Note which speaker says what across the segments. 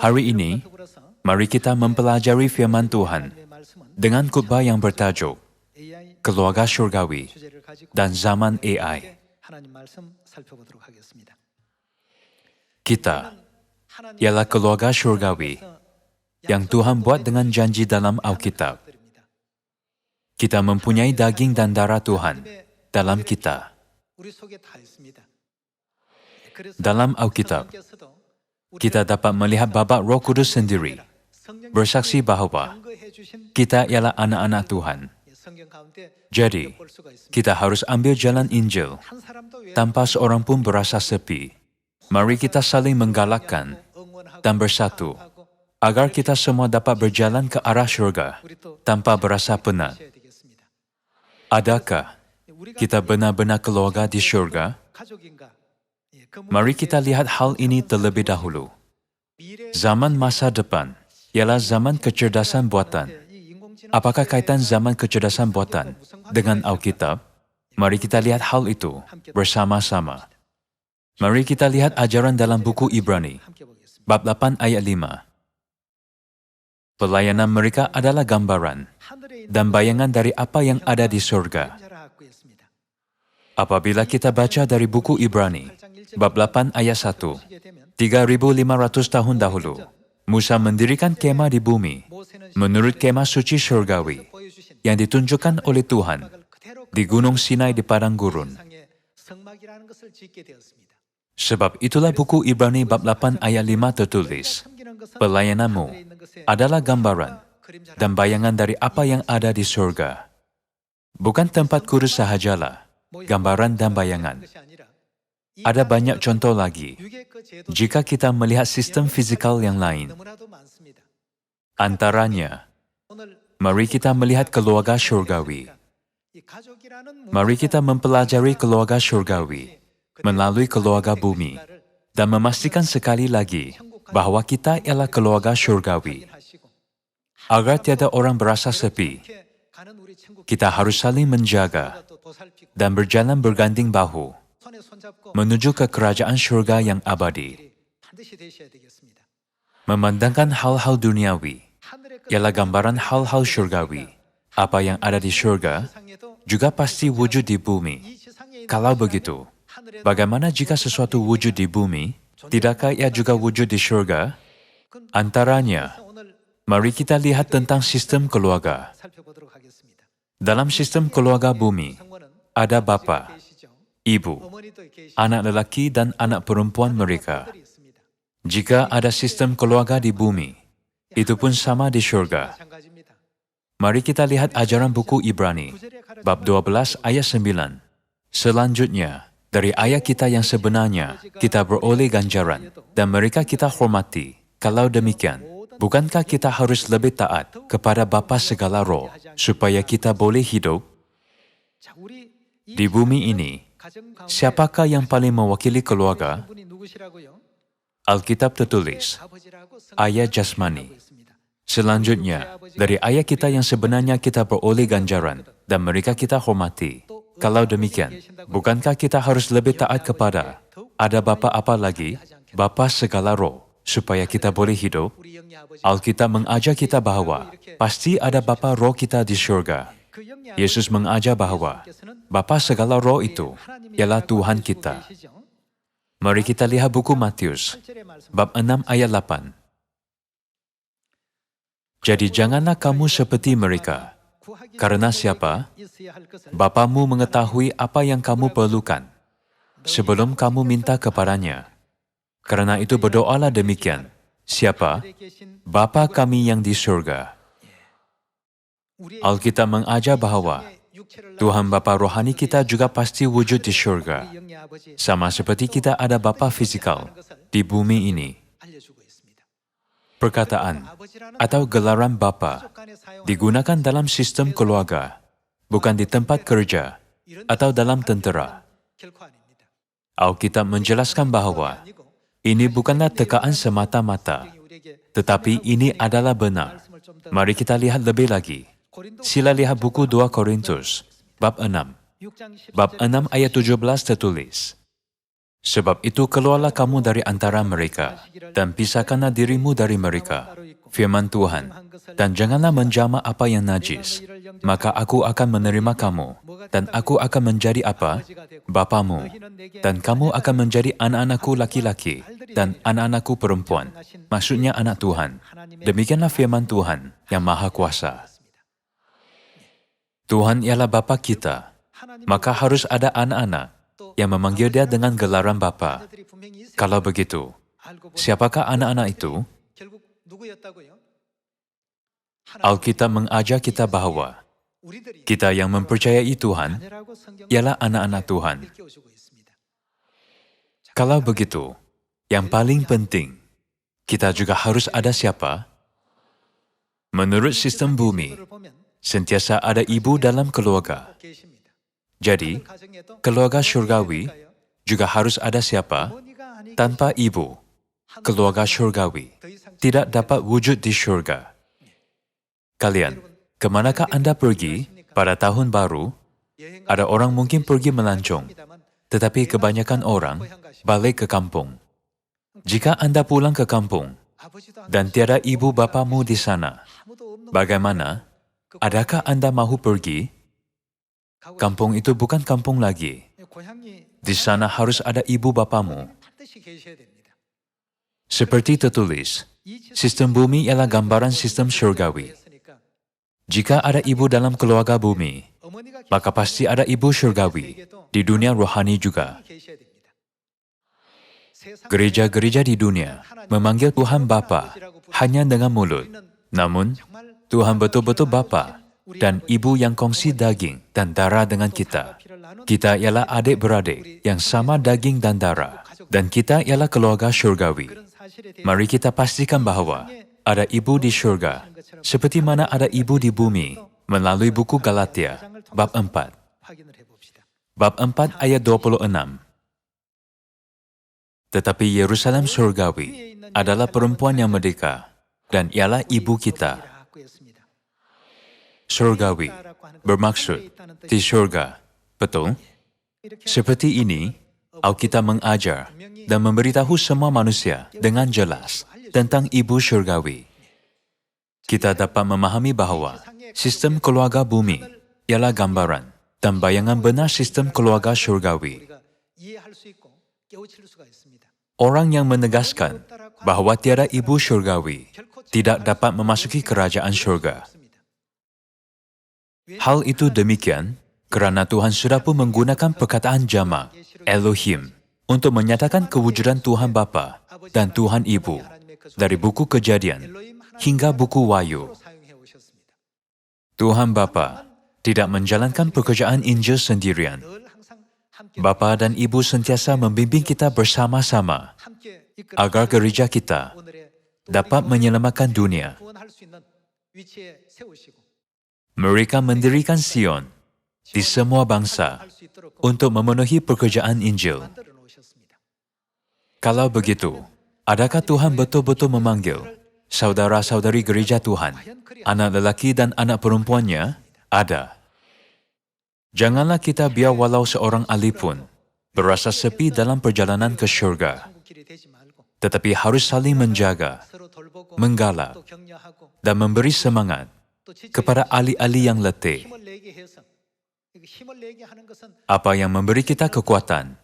Speaker 1: Hari ini, mari kita mempelajari firman Tuhan dengan khotbah yang bertajuk Keluarga Surgawi dan Zaman AI. Kita ialah keluarga surgawi yang Tuhan buat dengan janji dalam Alkitab. Kita mempunyai daging dan darah Tuhan dalam kita. Dalam Alkitab, kita dapat melihat babak Roh Kudus sendiri bersaksi bahwa kita ialah anak-anak Tuhan. Jadi, kita harus ambil jalan Injil tanpa seorang pun berasa sepi. Mari kita saling menggalakkan dan bersatu agar kita semua dapat berjalan ke arah syurga tanpa berasa penat. Adakah kita benar-benar keluarga di syurga? Mari kita lihat hal ini terlebih dahulu. Zaman masa depan ialah zaman kecerdasan buatan. Apakah kaitan zaman kecerdasan buatan dengan Alkitab? Mari kita lihat hal itu bersama-sama. Mari kita lihat ajaran dalam buku Ibrani, bab 8 ayat 5. Pelayanan mereka adalah gambaran dan bayangan dari apa yang ada di surga. Apabila kita baca dari buku Ibrani, bab 8 ayat 1, 3.500 tahun dahulu, Musa mendirikan kemah di bumi, menurut kemah suci surgawi, yang ditunjukkan oleh Tuhan di Gunung Sinai di padang gurun. Sebab itulah buku Ibrani bab 8 ayat 5 tertulis, pelayananmu adalah gambaran dan bayangan dari apa yang ada di surga. Bukan tempat kudus sahajalah, gambaran dan bayangan. Ada banyak contoh lagi, jika kita melihat sistem fisikal yang lain. Antaranya, mari kita melihat keluarga surgawi. Mari kita mempelajari keluarga surgawi melalui keluarga bumi dan memastikan sekali lagi bahwa kita ialah keluarga surgawi. Agar tiada orang berasa sepi, kita harus saling menjaga dan berjalan berganding bahu menuju ke kerajaan surga yang abadi. Memandangkan hal-hal duniawi ialah gambaran hal-hal surgawi. Apa yang ada di surga juga pasti wujud di bumi. Kalau begitu, bagaimana jika sesuatu wujud di bumi, tidakkah ia juga wujud di surga? Antaranya, mari kita lihat tentang sistem keluarga. Dalam sistem keluarga bumi, ada bapa, ibu, anak lelaki dan anak perempuan mereka. Jika ada sistem keluarga di bumi, itu pun sama di surga. Mari kita lihat ajaran buku Ibrani, bab 12 ayat 9. Selanjutnya, dari ayat kita yang sebenarnya, kita beroleh ganjaran, dan mereka kita hormati. Kalau demikian, bukankah kita harus lebih taat kepada Bapa segala roh, supaya kita boleh hidup? Di bumi ini, siapakah yang paling mewakili keluarga? Alkitab tertulis, ayat jasmani. Selanjutnya, dari ayat kita yang sebenarnya kita beroleh ganjaran, dan mereka kita hormati. Kalau demikian, bukankah kita harus lebih taat kepada ada Bapa apa lagi? Bapa segala roh, supaya kita boleh hidup? Alkitab mengajar kita bahwa pasti ada Bapa roh kita di surga. Yesus mengajar bahwa Bapa segala roh itu ialah Tuhan kita. Mari kita lihat buku Matius, bab 6 ayat 8. Jadi janganlah kamu seperti mereka. Karena siapa? Bapamu mengetahui apa yang kamu perlukan sebelum kamu minta kepadanya. Karena itu berdoalah demikian. Siapa? Bapa kami yang di surga. Alkitab mengajar bahwa Tuhan Bapa rohani kita juga pasti wujud di surga. Sama seperti kita ada Bapa fisikal di bumi ini. Perkataan atau gelaran Bapa digunakan dalam sistem keluarga, bukan di tempat kerja atau dalam tentera. Alkitab menjelaskan bahwa ini bukanlah tekaan semata-mata, tetapi ini adalah benar. Mari kita lihat lebih lagi. Sila lihat buku 2 Korintus, bab 6. Bab 6 ayat 17 tertulis, Sebab itu keluarlah kamu dari antara mereka, dan pisahkanlah dirimu dari mereka. Firman Tuhan, dan janganlah menjamah apa yang najis, maka aku akan menerima kamu, dan aku akan menjadi apa? Bapamu, dan kamu akan menjadi anak-anakku laki-laki, dan anak-anakku perempuan, maksudnya anak Tuhan. Demikianlah firman Tuhan yang Maha Kuasa. Tuhan ialah Bapa kita, maka harus ada anak-anak yang memanggil Dia dengan gelaran Bapa. Kalau begitu, siapakah anak-anak itu? Alkitab mengajar kita bahwa kita yang mempercayai Tuhan ialah anak-anak Tuhan. Kalau begitu, yang paling penting, kita juga harus ada siapa? Menurut sistem bumi, sentiasa ada ibu dalam keluarga. Jadi, keluarga syurgawi juga harus ada siapa? Tanpa ibu, keluarga syurgawi tidak dapat wujud di syurga. Kalian, kemanakah Anda pergi pada tahun baru? Ada orang mungkin pergi melancong, tetapi kebanyakan orang balik ke kampung. Jika Anda pulang ke kampung dan tiada ibu bapamu di sana, bagaimana? Adakah Anda mahu pergi? Kampung itu bukan kampung lagi. Di sana harus ada ibu bapamu. Seperti tertulis, sistem bumi ialah gambaran sistem syurgawi. Jika ada ibu dalam keluarga bumi, maka pasti ada ibu syurgawi di dunia rohani juga. Gereja-gereja di dunia memanggil Tuhan Bapa hanya dengan mulut. Namun, Tuhan betul-betul Bapa dan Ibu yang kongsi daging dan darah dengan kita. Kita ialah adik-beradik yang sama daging dan darah, dan kita ialah keluarga syurgawi. Mari kita pastikan bahwa ada ibu di syurga, seperti mana ada ibu di bumi, melalui buku Galatia, bab 4. Bab 4 ayat 26. Tetapi Yerusalem syurgawi adalah perempuan yang merdeka, dan ialah ibu kita. Syurgawi bermaksud di syurga, betul? Seperti ini, Alkitab mengajar dan memberitahu semua manusia dengan jelas tentang ibu syurgawi. Kita dapat memahami bahwa sistem keluarga bumi ialah gambaran dan bayangan benar sistem keluarga syurgawi. Orang yang menegaskan bahwa tiada ibu syurgawi tidak dapat memasuki kerajaan syurga. Hal itu demikian kerana Tuhan sudah pun menggunakan perkataan jamak, Elohim, untuk menyatakan kewujudan Tuhan Bapa dan Tuhan Ibu dari buku Kejadian hingga buku Wahyu. Tuhan Bapa tidak menjalankan pekerjaan Injil sendirian. Bapa dan Ibu sentiasa membimbing kita bersama-sama agar gereja kita dapat menyelamatkan dunia. Mereka mendirikan Sion di semua bangsa untuk memenuhi pekerjaan Injil. Kalau begitu, adakah Tuhan betul-betul memanggil saudara-saudari gereja Tuhan, anak lelaki dan anak perempuannya? Ada. Janganlah kita biar walau seorang ahli pun berasa sepi dalam perjalanan ke syurga, tetapi harus saling menjaga, menggalak, dan memberi semangat kepada ahli-ahli yang letih. Apa yang memberi kita kekuatan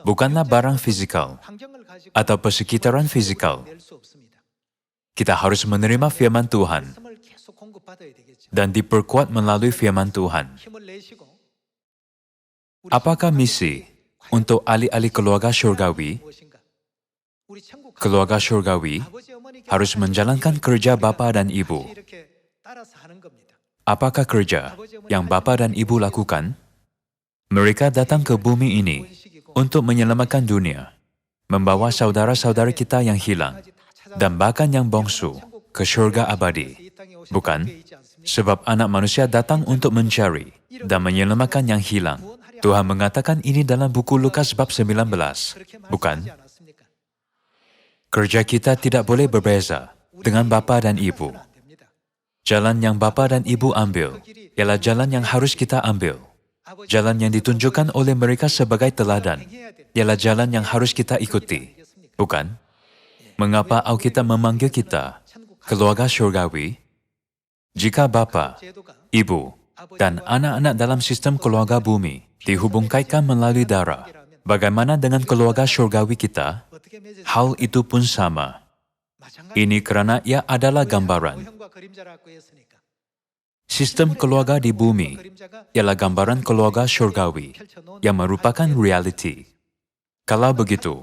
Speaker 1: bukanlah barang fisikal atau persekitaran fisikal. Kita harus menerima firman Tuhan dan diperkuat melalui firman Tuhan. Apakah misi untuk ahli-ahli keluarga syurgawi? Keluarga syurgawi harus menjalankan kerja bapa dan ibu. Apakah kerja yang bapa dan ibu lakukan? Mereka datang ke bumi ini untuk menyelamatkan dunia, membawa saudara-saudara kita yang hilang, dan bahkan yang bongsu ke syurga abadi. Bukan? Sebab anak manusia datang untuk mencari dan menyelamatkan yang hilang. Tuhan mengatakan ini dalam buku Lukas bab 19. Bukan? Kerja kita tidak boleh berbeza dengan bapa dan ibu. Jalan yang bapa dan ibu ambil ialah jalan yang harus kita ambil. Jalan yang ditunjukkan oleh mereka sebagai teladan ialah jalan yang harus kita ikuti, bukan? Mengapa Alkitab memanggil kita keluarga syurgawi? Jika bapa, ibu, dan anak-anak dalam sistem keluarga bumi dihubungkaitkan melalui darah, bagaimana dengan keluarga syurgawi kita? Hal itu pun sama. Ini karena ia adalah gambaran. Sistem keluarga di bumi ialah gambaran keluarga syurgawi yang merupakan reality. Kalau begitu,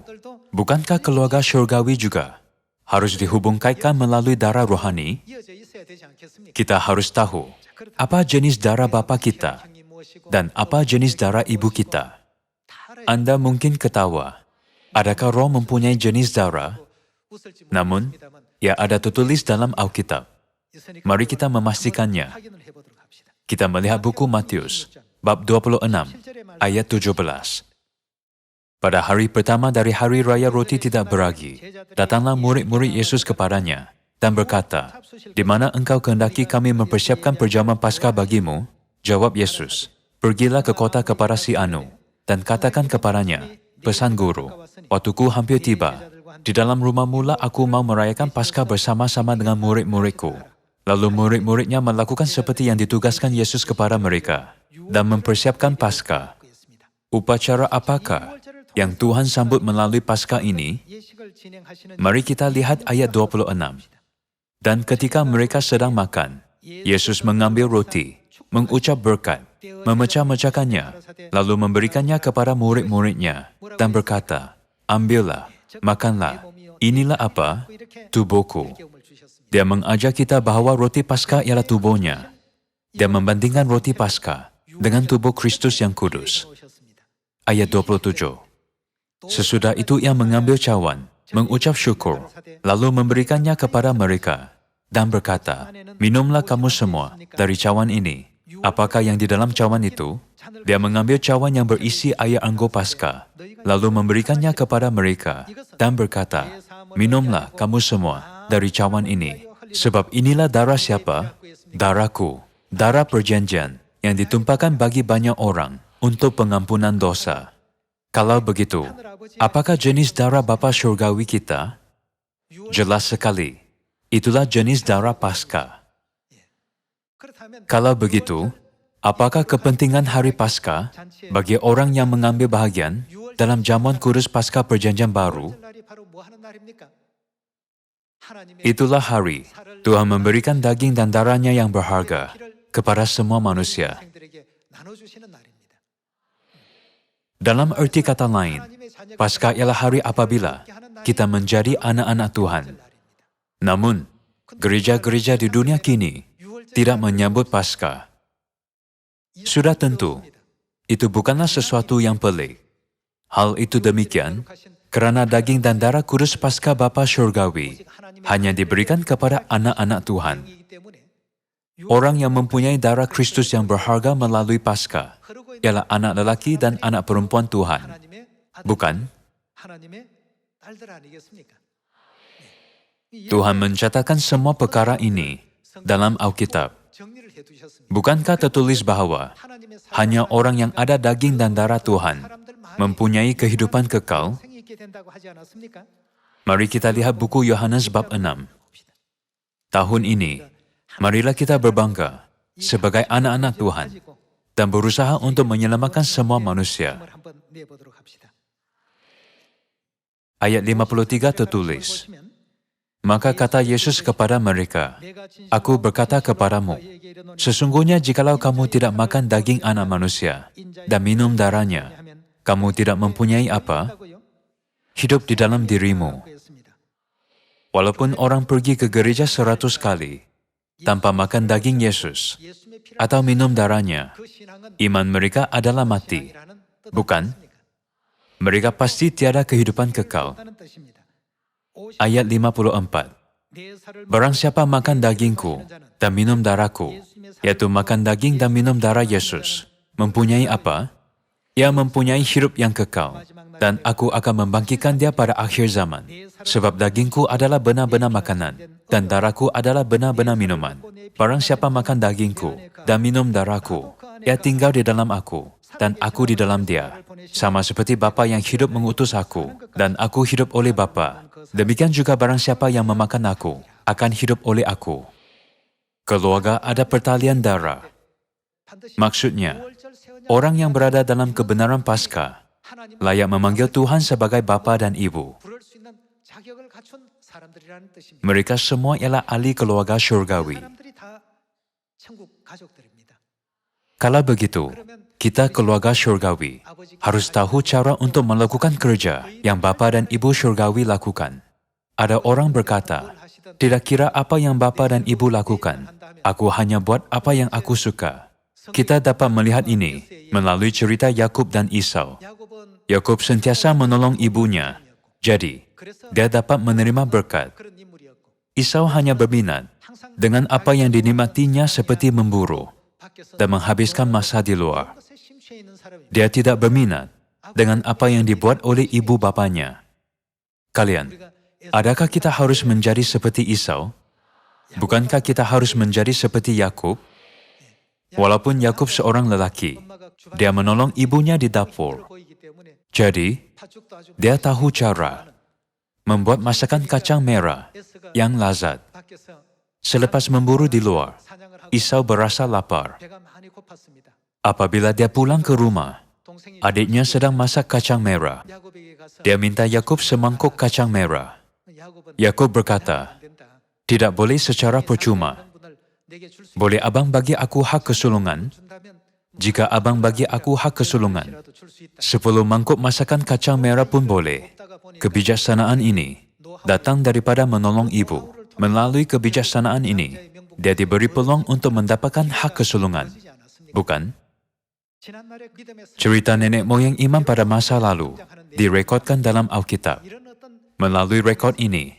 Speaker 1: bukankah keluarga syurgawi juga harus dihubungkaitkan melalui darah rohani? Kita harus tahu apa jenis darah bapa kita dan apa jenis darah ibu kita. Anda mungkin ketawa, adakah roh mempunyai jenis darah? Namun, ia ada tertulis dalam Alkitab. Mari kita memastikannya. Kita melihat buku Matius, bab 26, ayat 17. Pada hari pertama dari hari raya roti tidak beragi, datanglah murid-murid Yesus kepadanya dan berkata, "Di mana engkau kehendaki kami mempersiapkan perjamuan Paskah bagimu?" Jawab Yesus, "Pergilah ke kota kepada si Anu, dan katakan kepadanya, pesan guru, waktuku hampir tiba. Di dalam rumahmu lah aku mau merayakan Paskah bersama-sama dengan murid-muridku." Lalu murid-muridnya melakukan seperti yang ditugaskan Yesus kepada mereka dan mempersiapkan Paskah. Upacara apakah yang Tuhan sambut melalui Paskah ini? Mari kita lihat ayat 26. Dan ketika mereka sedang makan, Yesus mengambil roti, mengucap berkat, memecah-mecahkannya, lalu memberikannya kepada murid-muridnya dan berkata, "Ambillah, makanlah, inilah apa? Tubuhku." Dia mengajak kita bahawa roti Paskah ialah tubuhnya. Dia membandingkan roti Paskah dengan tubuh Kristus yang kudus. Ayat 27. Sesudah itu ia mengambil cawan, mengucap syukur, lalu memberikannya kepada mereka, dan berkata, "Minumlah kamu semua dari cawan ini." Apakah yang di dalam cawan itu? Dia mengambil cawan yang berisi air anggur Paskah, lalu memberikannya kepada mereka, dan berkata, "Minumlah kamu semua dari cawan ini, sebab inilah darah siapa? Darahku, darah perjanjian yang ditumpahkan bagi banyak orang untuk pengampunan dosa." Kalau begitu, apakah jenis darah Bapa Syurgawi kita? Jelas sekali, itulah jenis darah Paskah. Kalau begitu, apakah kepentingan hari Paskah bagi orang yang mengambil bahagian dalam jamuan kudus Paskah Perjanjian Baru? Itulah hari Tuhan memberikan daging dan darahnya yang berharga kepada semua manusia. Dalam arti kata lain, Paskah ialah hari apabila kita menjadi anak-anak Tuhan. Namun, gereja-gereja di dunia kini tidak menyambut Paskah. Sudah tentu, itu bukanlah sesuatu yang pelik. Hal itu demikian karena daging dan darah kudus Paskah Bapa Syurgawi hanya diberikan kepada anak-anak Tuhan. Orang yang mempunyai darah Kristus yang berharga melalui Paskah ialah anak lelaki dan anak perempuan Tuhan, bukan? Tuhan mencatatkan semua perkara ini dalam Alkitab. Bukankah tertulis bahwa hanya orang yang ada daging dan darah Tuhan mempunyai kehidupan kekal? Mari kita lihat buku Yohanes bab 6. Tahun ini, marilah kita berbangga sebagai anak-anak Tuhan dan berusaha untuk menyelamatkan semua manusia. Ayat 53 tertulis, "Maka kata Yesus kepada mereka, 'Aku berkata kepadamu, sesungguhnya jikalau kamu tidak makan daging anak manusia dan minum darahnya, kamu tidak mempunyai apa? Hidup di dalam dirimu.' Walaupun orang pergi ke gereja 100 kali tanpa makan daging Yesus atau minum darahnya, iman mereka adalah mati, bukan? Mereka pasti tiada kehidupan kekal. Ayat 54. "Barang siapa makan dagingku dan minum darahku, yaitu makan daging dan minum darah Yesus, mempunyai apa? Ia mempunyai hidup yang kekal, dan aku akan membangkitkan dia pada akhir zaman. Sebab dagingku adalah benar-benar makanan, dan darahku adalah benar-benar minuman. Barang siapa makan dagingku dan minum darahku, ia tinggal di dalam aku, dan aku di dalam Dia. Sama seperti Bapa yang hidup mengutus aku, dan aku hidup oleh Bapa. Demikian juga barang siapa yang memakan aku, akan hidup oleh aku. Keluarga ada pertalian darah. Maksudnya, orang yang berada dalam kebenaran Paskah layak memanggil Tuhan sebagai Bapa dan Ibu. Mereka semua ialah ahli keluarga syurgawi. Kalau begitu, kita keluarga syurgawi harus tahu cara untuk melakukan kerja yang Bapa dan Ibu syurgawi lakukan. Ada orang berkata, tidak kira apa yang Bapa dan Ibu lakukan, aku hanya buat apa yang aku suka. Kita dapat melihat ini melalui cerita Yakub dan Esau. Yakub sentiasa menolong ibunya, jadi dia dapat menerima berkat. Esau hanya berminat dengan apa yang dinikmatinya seperti memburu dan menghabiskan masa di luar. Dia tidak berminat dengan apa yang dibuat oleh ibu bapanya. Kalian, adakah kita harus menjadi seperti Esau? Bukankah kita harus menjadi seperti Yakub? Walaupun Yakub seorang lelaki, dia menolong ibunya di dapur. Jadi, dia tahu cara membuat masakan kacang merah yang lazat. Selepas memburu di luar, Esau berasa lapar. Apabila dia pulang ke rumah, adiknya sedang masak kacang merah. Dia minta Yakub semangkuk kacang merah. Yakub berkata, "Tidak boleh secara percuma. Boleh abang bagi aku hak kesulungan? Jika abang bagi aku hak kesulungan, 10 mangkuk masakan kacang merah pun boleh." Kebijaksanaan ini datang daripada menolong ibu. Melalui kebijaksanaan ini, dia diberi peluang untuk mendapatkan hak kesulungan. Bukan? Cerita nenek moyang iman pada masa lalu direkodkan dalam Alkitab. Melalui rekod ini,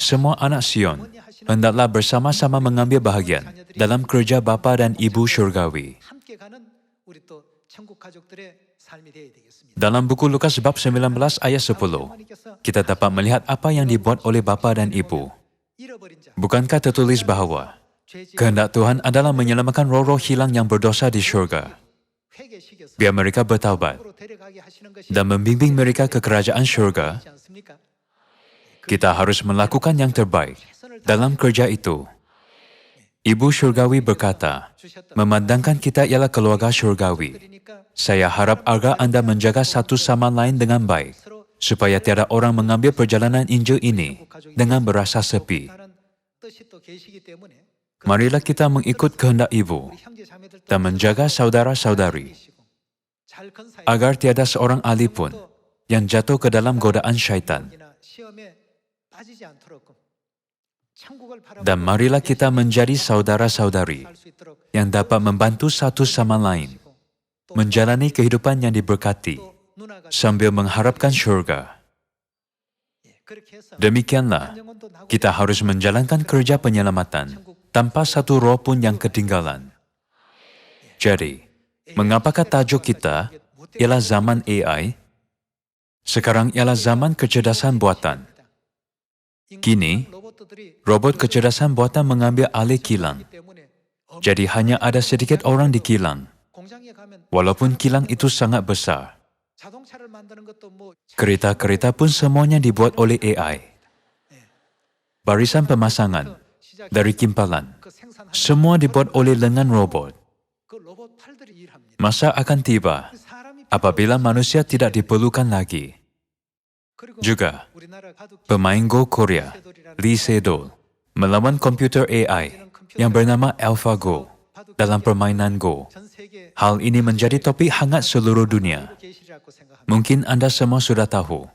Speaker 1: semua anak Sion hendaklah bersama-sama mengambil bahagian dalam kerja Bapa dan Ibu syurgawi. Dalam buku Lukas bab 19 ayat 10, kita dapat melihat apa yang dibuat oleh Bapa dan Ibu. Bukankah tertulis bahawa kehendak Tuhan adalah menyelamatkan roh-roh hilang yang berdosa di syurga? Biar mereka bertaubat dan membimbing mereka ke kerajaan syurga. Kita harus melakukan yang terbaik dalam kerja itu. Ibu syurgawi berkata, memandangkan kita ialah keluarga syurgawi. Saya harap agar Anda menjaga satu sama lain dengan baik, supaya tiada orang mengambil perjalanan Injil ini dengan berasa sepi. Marilah kita mengikut kehendak Ibu dan menjaga saudara-saudari, agar tiada seorang ahli pun yang jatuh ke dalam godaan syaitan. Dan marilah kita menjadi saudara-saudari yang dapat membantu satu sama lain menjalani kehidupan yang diberkati sambil mengharapkan syurga. Demikianlah, kita harus menjalankan kerja penyelamatan tanpa satu roh pun yang ketinggalan. Jadi, mengapakah tajuk kita ialah zaman AI? Sekarang ialah zaman kecerdasan buatan. Kini, robot kecerdasan buatan mengambil alih kilang. Jadi hanya ada sedikit orang di kilang. Walaupun kilang itu sangat besar. Kereta-kereta pun semuanya dibuat oleh AI. Barisan pemasangan, dari kimpalan, semua dibuat oleh lengan robot. Masa akan tiba apabila manusia tidak diperlukan lagi. Juga, pemain Go Korea, Lee Sedol, melawan komputer AI yang bernama AlphaGo dalam permainan Go. Hal ini menjadi topik hangat seluruh dunia. Mungkin Anda semua sudah tahu,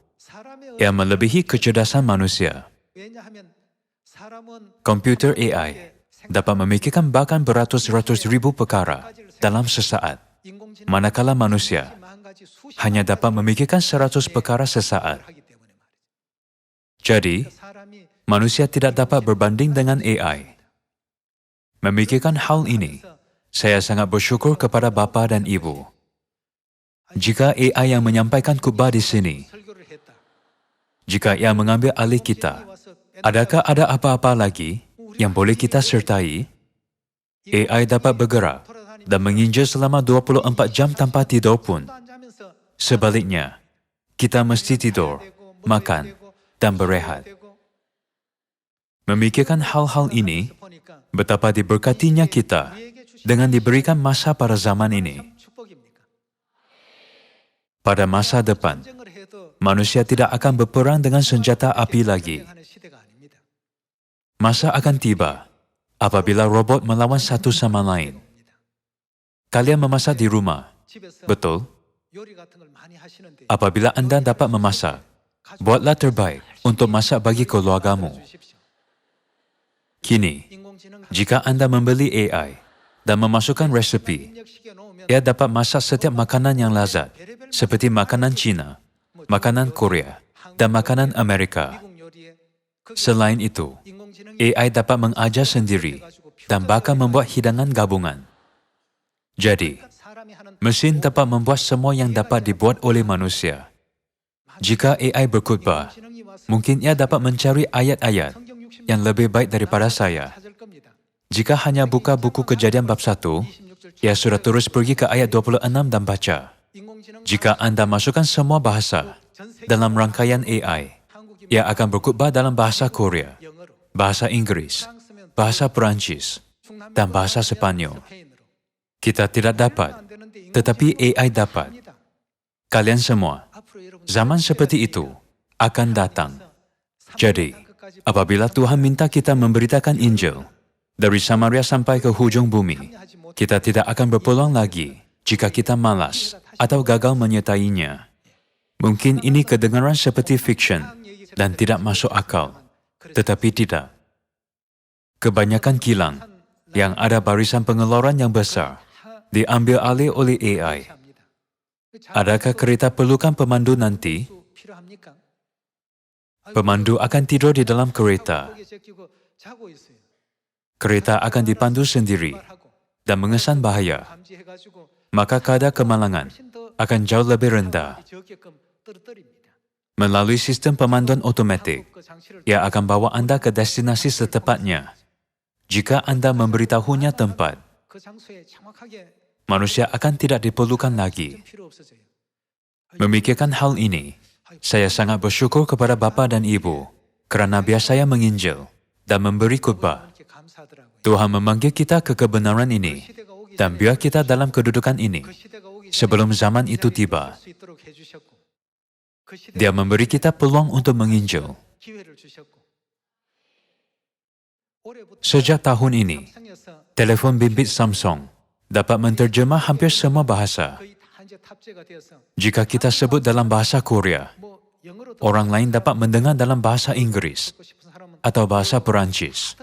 Speaker 1: ia melebihi kecerdasan manusia. Komputer AI dapat memikirkan bahkan beratus-ratus ribu perkara dalam sesaat, manakala manusia hanya dapat memikirkan 100 perkara sesaat. Jadi, manusia tidak dapat berbanding dengan AI. Memikirkan hal ini, saya sangat bersyukur kepada Bapa dan Ibu. Jika AI yang menyampaikan khutbah di sini, jika ia mengambil alih kita, adakah ada apa-apa lagi yang boleh kita sertai? AI dapat bergerak dan menginjil selama 24 jam tanpa tidur pun. Sebaliknya, kita mesti tidur, makan, dan berehat. Memikirkan hal-hal ini, betapa diberkatinya kita dengan diberikan masa pada zaman ini. Pada masa depan, manusia tidak akan berperang dengan senjata api lagi. Masa akan tiba apabila robot melawan satu sama lain. Kalian memasak di rumah, betul? Apabila Anda dapat memasak, buatlah terbaik untuk masak bagi keluargamu. Kini, jika Anda membeli AI dan memasukkan resepi, ia dapat masak setiap makanan yang lazat, seperti makanan Cina, makanan Korea, dan makanan Amerika. Selain itu, AI dapat mengajar sendiri dan bahkan membuat hidangan gabungan. Jadi, mesin dapat membuat semua yang dapat dibuat oleh manusia. Jika AI berkhutbah, mungkin ia dapat mencari ayat-ayat yang lebih baik daripada saya. Jika hanya buka buku Kejadian bab 1, ia sudah terus pergi ke ayat 26 dan baca. Jika Anda masukkan semua bahasa dalam rangkaian AI, ia akan berkhutbah dalam bahasa Korea, bahasa Inggris, bahasa Perancis, dan bahasa Sepanyol. Kita tidak dapat, tetapi AI dapat. Kalian semua, zaman seperti itu akan datang. Jadi, apabila Tuhan minta kita memberitakan Injil dari Samaria sampai ke hujung bumi, kita tidak akan berpeluang lagi jika kita malas atau gagal menyertainya. Mungkin ini kedengaran seperti fiction dan tidak masuk akal, tetapi tidak. Kebanyakan kilang yang ada barisan pengeluaran yang besar diambil alih oleh AI. Adakah kereta perlukan pemandu nanti? Pemandu akan tidur di dalam kereta. Kereta akan dipandu sendiri dan mengesan bahaya. Maka kadar kemalangan akan jauh lebih rendah. Melalui sistem pemanduan otomatik, ia akan bawa Anda ke destinasi setepatnya. Jika Anda memberitahunya tempat, manusia akan tidak diperlukan lagi. Memikirkan hal ini, saya sangat bersyukur kepada Bapa dan Ibu kerana biar saya menginjil dan memberi khutbah. Tuhan memanggil kita ke kebenaran ini dan biar kita dalam kedudukan ini sebelum zaman itu tiba. Dia memberi kita peluang untuk menginjil. Sejak tahun ini, telepon bimbit Samsung dapat menterjemah hampir semua bahasa. Jika kita sebut dalam bahasa Korea, orang lain dapat mendengar dalam bahasa Inggris atau bahasa Perancis.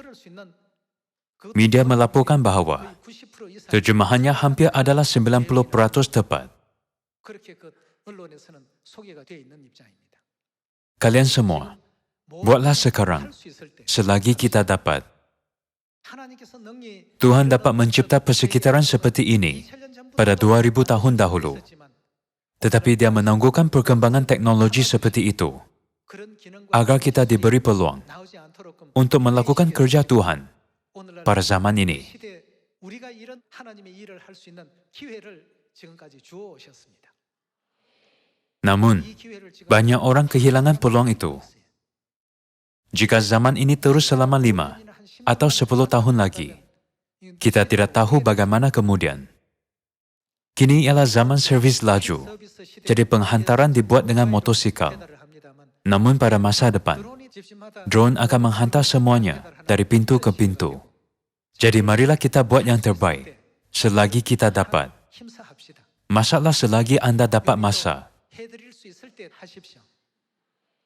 Speaker 1: Media melaporkan bahawa terjemahannya hampir adalah 90% tepat. Kalian semua, buatlah sekarang, selagi kita dapat. Tuhan dapat mencipta persekitaran seperti ini pada 2000 tahun dahulu. Tetapi Dia menangguhkan perkembangan teknologi seperti itu agar kita diberi peluang untuk melakukan kerja Tuhan pada zaman ini. Namun, banyak orang kehilangan peluang itu. Jika zaman ini terus selama 5 atau 10 tahun lagi, kita tidak tahu bagaimana kemudian. Kini ialah zaman servis laju, jadi penghantaran dibuat dengan motosikal. Namun pada masa depan, drone akan menghantar semuanya dari pintu ke pintu. Jadi marilah kita buat yang terbaik, selagi kita dapat. Masaklah selagi Anda dapat masak.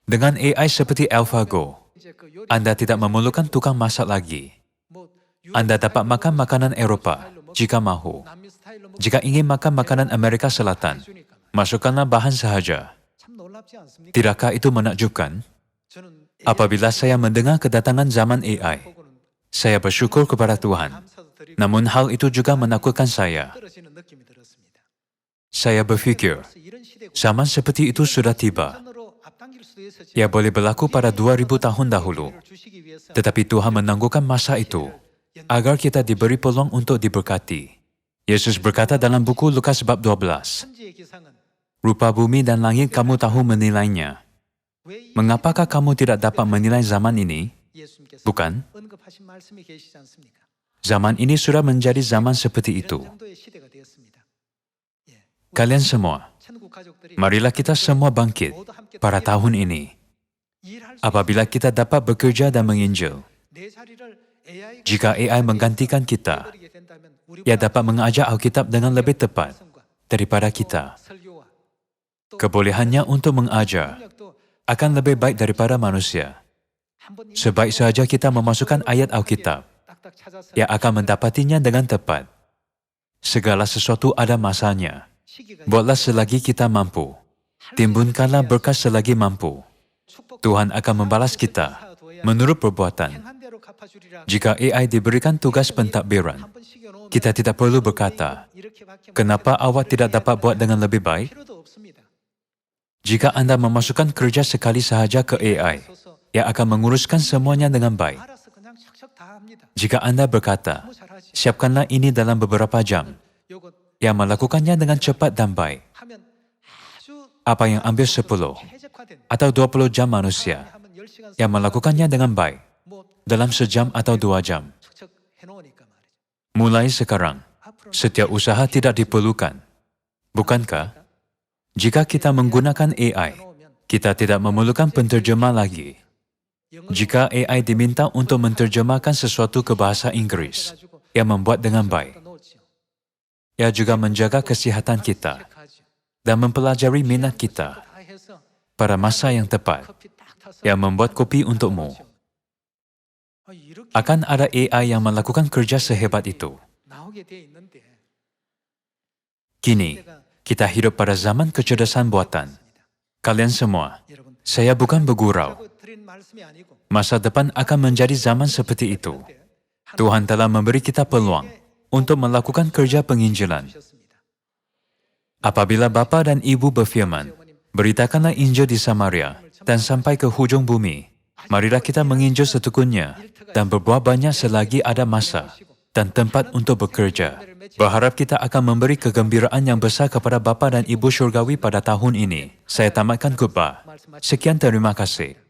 Speaker 1: Dengan AI seperti AlphaGo, Anda tidak memerlukan tukang masak lagi. Anda dapat makan makanan Eropah jika mahu. Jika ingin makan makanan Amerika Selatan, masukkanlah bahan sahaja. Tidakkah itu menakjubkan? Apabila saya mendengar kedatangan zaman AI, saya bersyukur kepada Tuhan. Namun hal itu juga menakutkan saya. Saya berfikir, zaman seperti itu sudah tiba. Ia boleh berlaku pada 2000 tahun dahulu. Tetapi Tuhan menangguhkan masa itu agar kita diberi peluang untuk diberkati. Yesus berkata dalam buku Lukas bab 12, rupa bumi dan langit kamu tahu menilainya. Mengapakah kamu tidak dapat menilai zaman ini? Bukan? Zaman ini sudah menjadi zaman seperti itu. Kalian semua, marilah kita semua bangkit pada tahun ini. Apabila kita dapat bekerja dan menginjil, jika AI menggantikan kita, ia dapat mengajar Alkitab dengan lebih tepat daripada kita. Kebolehannya untuk mengajar akan lebih baik daripada manusia. Sebaik saja kita memasukkan ayat Alkitab, ia akan mendapatinya dengan tepat. Segala sesuatu ada masanya. Buatlah selagi kita mampu. Timbunkanlah berkat selagi mampu. Tuhan akan membalas kita menurut perbuatan. Jika AI diberikan tugas pentadbiran, kita tidak perlu berkata, kenapa awak tidak dapat buat dengan lebih baik? Jika Anda memasukkan kerja sekali sahaja ke AI, ia akan menguruskan semuanya dengan baik. Jika Anda berkata, siapkanlah ini dalam beberapa jam, ia melakukannya dengan cepat dan baik. Apa yang ambil 10 atau 20 jam manusia, ia melakukannya dengan baik dalam sejam atau 2 jam. Mulai sekarang, setiap usaha tidak diperlukan. Bukankah? Jika kita menggunakan AI, kita tidak memerlukan penterjemah lagi. Jika AI diminta untuk menterjemahkan sesuatu ke bahasa Inggris, ia membuat dengan baik. Ia juga menjaga kesihatan kita dan mempelajari minat kita. Pada masa yang tepat, ia membuat kopi untukmu. Akan ada AI yang melakukan kerja sehebat itu. Kini, kita hidup pada zaman kecerdasan buatan. Kalian semua, saya bukan bergurau. Masa depan akan menjadi zaman seperti itu. Tuhan telah memberi kita peluang untuk melakukan kerja penginjilan. Apabila Bapa dan Ibu berfirman, beritakanlah Injil di Samaria dan sampai ke hujung bumi, marilah kita menginjil setekunnya dan berbuat banyak selagi ada masa dan tempat untuk bekerja. Berharap kita akan memberi kegembiraan yang besar kepada Bapa dan Ibu Syurgawi pada tahun ini. Saya tamatkan khutbah. Sekian, terima kasih.